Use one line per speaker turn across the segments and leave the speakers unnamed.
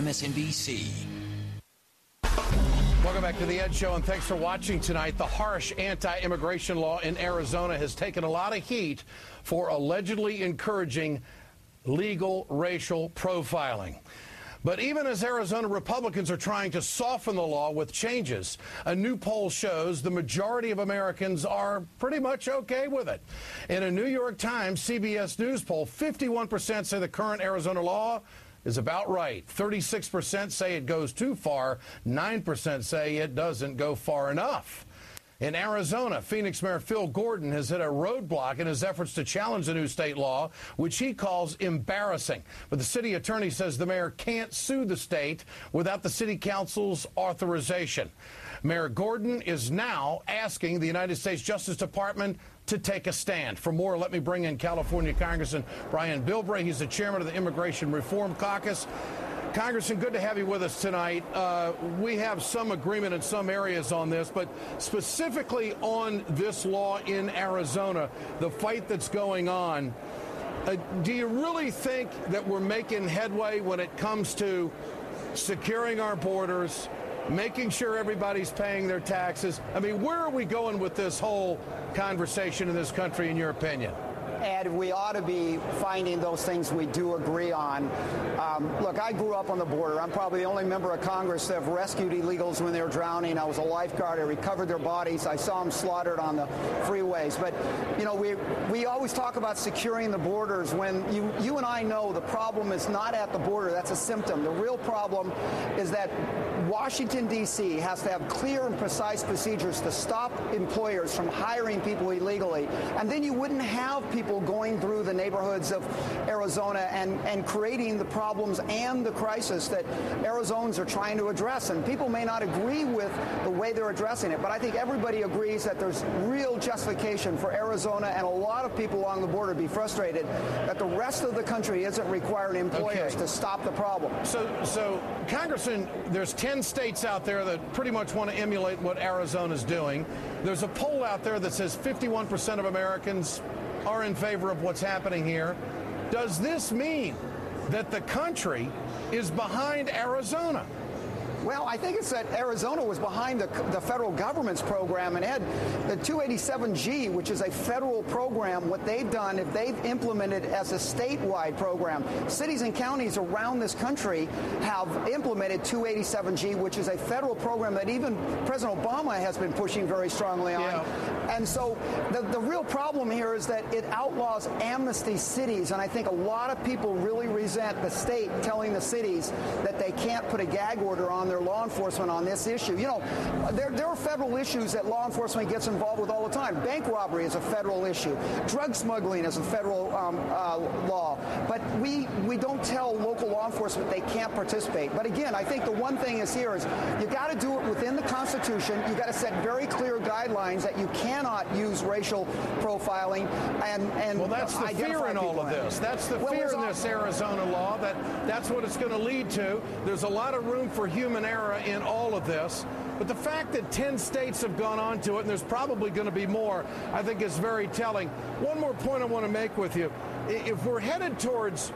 MSNBC.
Welcome back to the Ed Show, and thanks for watching tonight. The harsh anti-immigration law in Arizona has taken a lot of heat for allegedly encouraging legal racial profiling. But even as Arizona Republicans are trying to soften the law with changes, a new poll shows the majority of Americans are pretty much okay with it. In a New York Times CBS News poll, 51% say the current Arizona law is about right. 36% say it goes too far. 9% say it doesn't go far enough. In Arizona, Phoenix Mayor Phil Gordon has hit a roadblock in his efforts to challenge the new state law, which he calls embarrassing. But the city attorney says the mayor can't sue the state without the city council's authorization. Mayor Gordon is now asking the United States Justice Department to take a stand. For more, let me bring in California Congressman Brian Bilbray. He's the chairman of the Immigration Reform Caucus. Congressman, good to have you with us tonight. We have some agreement in some areas on this, but specifically on this law in Arizona, the fight that's going on, do you really think that we're making headway when it comes to securing our borders, making sure everybody's paying their taxes? I mean, where are we going with this whole conversation in this country, in your opinion?
Ed, we ought to be finding those things we do agree on. Look, I grew up on the border. I'm probably the only member of Congress that have rescued illegals when they were drowning. I was a lifeguard. I recovered their bodies. I saw them slaughtered on the freeways. But, you know, we always talk about securing the borders when you and I know the problem is not at the border. That's a symptom. The real problem is that Washington, D.C. has to have clear and precise procedures to stop employers from hiring people illegally. And then you wouldn't have people going through the neighborhoods of Arizona and creating the problems and the crisis that Arizonans are trying to address. And people may not agree with the way they're addressing it, but I think everybody agrees that there's real justification for Arizona and a lot of people along the border to be frustrated that the rest of the country isn't requiring employers to stop the problem.
So, Congressman, there's 10 states out there that pretty much want to emulate what Arizona's doing. There's a poll out there that says 51% of Americans are in favor of what's happening here. Does this mean that the country is behind Arizona?
Well, I think it's that Arizona was behind the federal government's program. And, Ed, the 287G, which is a federal program, what they've done is they've implemented as a statewide program. Cities and counties around this country have implemented 287G, which is a federal program that even President Obama has been pushing very strongly on. Yeah. And so the real problem here is that it outlaws amnesty cities. And I think a lot of people really resent the state telling the cities that they can't put a gag order on their law enforcement on this issue. You know, there are federal issues that law enforcement gets involved with all the time. Bank robbery is a federal issue. Drug smuggling is a federal law. But we don't tell local law enforcement they can't participate. But again, I think the one thing is here is you got to do it within the Constitution. You got to set very clear guidelines that you cannot use racial profiling and
well, that's the fear in all of this. That's the fear in this Arizona law. That's what it's going to lead to. There's a lot of room for human error in all of this. But the fact that 10 states have gone on to it, and there's probably going to be more, I think is very telling. One more point I want to make with you. If we're headed towards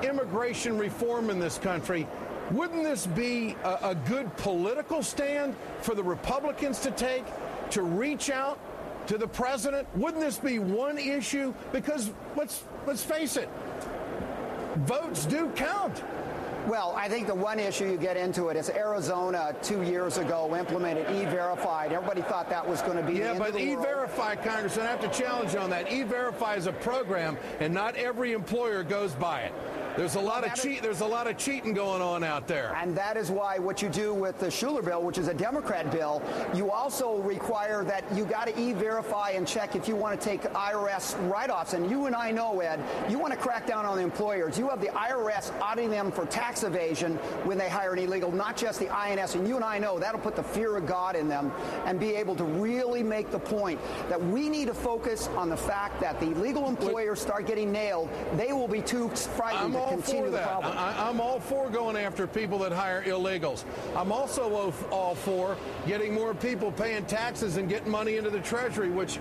immigration reform in this country, wouldn't this be a good political stand for the Republicans to take, to reach out to the president? Wouldn't this be one issue? Because let's face it, votes do count.
Well, I think the one issue you get into it is Arizona 2 years ago implemented E-Verified. Everybody thought that was going to be the end of the world.
E-Verify, Congressman, I have to challenge you on that. E-Verify is a program, and not every employer goes by it. There's a lot of cheating going on out there.
And that is why what you do with the Schuler bill, which is a Democrat bill, you also require that you got to E-Verify and check if you want to take IRS write-offs. And you and I know, Ed, you want to crack down on the employers. You have the IRS auditing them for tax evasion when they hire an illegal, not just the INS. And you and I know that'll put the fear of God in them and be able to really make the point that we need to focus on the fact that the legal employers start getting nailed. They will be too frightened to continue the problem.
I'm all for going after people that hire illegals. I'm also all for getting more people paying taxes and getting money into the Treasury, which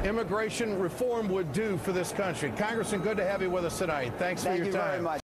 immigration reform would do for this country. Congressman, good to have you with us tonight. Thanks for your time.
Thank you very much.